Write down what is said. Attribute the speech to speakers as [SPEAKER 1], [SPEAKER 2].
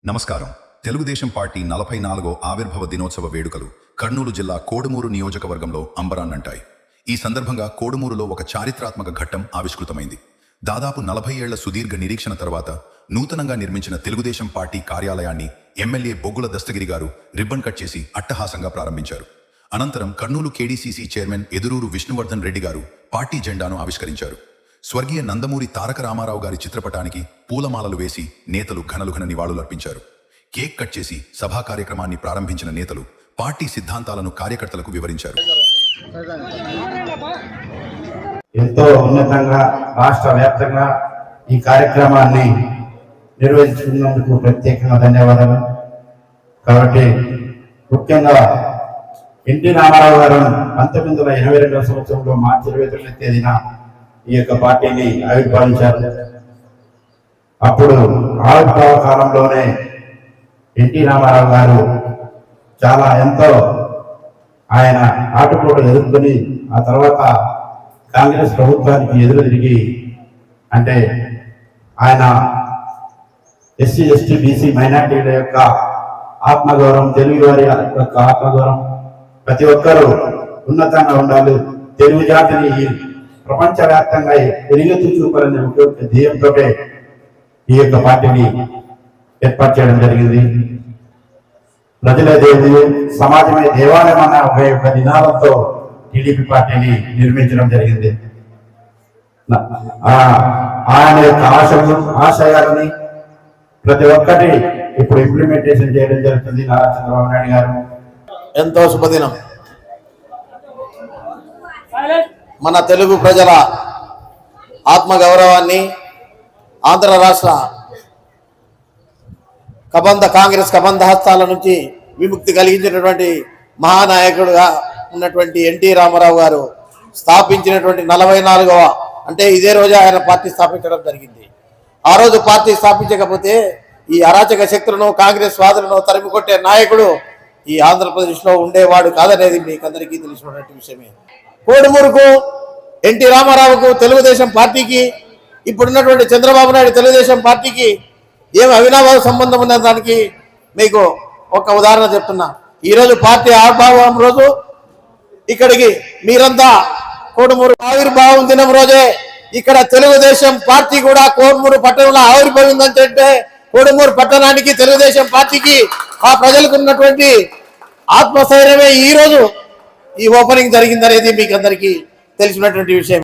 [SPEAKER 1] నమస్కారం. తెలుగుదేశం పార్టీ 44వ ఆవిర్భావ దినోత్సవ వేడుకలు కర్నూలు జిల్లా కోడుమూరు నియోజకవర్గంలో అంబరాన్నంటాయి. ఈ సందర్భంగా కోడుమూరులో ఒక చారిత్రాత్మక ఘట్టం ఆవిష్కృతమైంది. దాదాపు 40 ఏళ్ల సుదీర్ఘ నిరీక్షణ తర్వాత నూతనంగా నిర్మించిన తెలుగుదేశం పార్టీ కార్యాలయాన్ని ఎమ్మెల్యే బొగ్గుల దస్తగిరి గారు రిబ్బన్ కట్ చేసి అట్టహాసంగా ప్రారంభించారు. అనంతరం కర్నూలు కేడీసీసీ చైర్మన్ ఎదురూరు విష్ణువర్ధన్ రెడ్డి గారు పార్టీ జెండాను ఆవిష్కరించారు. స్వర్గీయ నందమూరి తారక రామారావు గారి చిత్రపటానికి పూలమాలలు వేసి నేతలు ఘనలుఘన నివాళులర్పించారు. కేక్ కట్ చేసి సభా కార్యక్రమాన్ని ప్రారంభించిన నేతలు పార్టీ సిద్ధాంతాలను కార్యకర్తలకు వివరించారు.
[SPEAKER 2] ఎంతో ఉన్నతంగా రాష్ట్ర వ్యాప్తంగా ఈ కార్యక్రమాన్ని నిర్వహించుకున్నందుకు ప్రత్యేకంగా ధన్యవాదాలు. కాబట్టి ముఖ్యంగా ఎన్టీ రామారావు గారు 1982వ సంవత్సరంలో మార్చి 22వ తేదీన ఈ యొక్క పార్టీని ఆవిర్భావించారు. అప్పుడు ఆవిర్భావ కాలంలోనే ఎన్టీ రామారావు గారు చాలా ఎంతో ఆయన ఆటుపోటు ఎదుర్కొని ఆ తర్వాత కాంగ్రెస్ ప్రభుత్వానికి ఎదురు తిరిగి, అంటే ఆయన ఎస్సీ ఎస్టీ బీసీ మైనార్టీల యొక్క ఆత్మగౌరవం, తెలుగు వారి యొక్క ఆత్మగౌరవం, ప్రతి ఒక్కరూ ఉన్నతంగా ఉండాలి, తెలుగు జాతిని ప్రపంచవ్యాప్తంగా ఎలుగెత్తి చూపాలనే ఒక ధ్యేయంతో ఈ యొక్క పార్టీని ఏర్పాటు చేయడం జరిగింది. ప్రజలే దేవుడు, సమాజమే దేవాలయం అన్న ఒక నినాదంతో టీడీపీ పార్టీని నిర్మించడం జరిగింది. ఆయన యొక్క ఆశయాలని ప్రతి ఒక్కటి ఇప్పుడు ఇంప్లిమెంటేషన్ చేయడం జరుగుతుంది. నారా చంద్రబాబు నాయుడు గారు
[SPEAKER 3] ఎంతో శుభదినం. మన తెలుగు ప్రజల ఆత్మగౌరవాన్ని ఆంధ్ర రాష్ట్ర కాంగ్రెస్ కబంధ హస్తాల నుంచి విముక్తి కలిగించినటువంటి మహానాయకుడుగా ఉన్నటువంటి ఎన్టీ రామారావు గారు స్థాపించినటువంటి 44వ, అంటే ఇదే రోజు ఆయన పార్టీ స్థాపించడం జరిగింది. ఆ రోజు పార్టీ స్థాపించకపోతే ఈ అరాచక శక్తులను, కాంగ్రెస్ వాదులను తరిమికొట్టే నాయకుడు ఈ ఆంధ్రప్రదేశ్లో ఉండేవాడు కాదనేది మీకు అందరికీ తెలిసినటువంటి విషయమే. కోడుమూరుకు, ఎన్టీ రామారావుకు, తెలుగుదేశం పార్టీకి, ఇప్పుడున్నటువంటి చంద్రబాబు నాయుడు తెలుగుదేశం పార్టీకి ఏం అవినాభావ సంబంధం ఉన్న దానికి మీకు ఒక ఉదాహరణ చెప్తున్నా. ఈరోజు పార్టీ ఆవిర్భావం రోజు ఇక్కడికి మీరంతా కోడుమూరు ఆవిర్భావం దినం రోజే ఇక్కడ తెలుగుదేశం పార్టీ కూడా కోడుమూరు పట్టణంలో ఆవిర్భవిందంటే కోడుమూరు పట్టణానికి, తెలుగుదేశం పార్టీకి, ఆ ప్రజలకు ఉన్నటువంటి ఆత్మస్థైర్యమే ఈ రోజు ఈ ఓపెనింగ్ జరిగిందనేది మీకు అందరికీ తెలిసినటువంటి విషయం.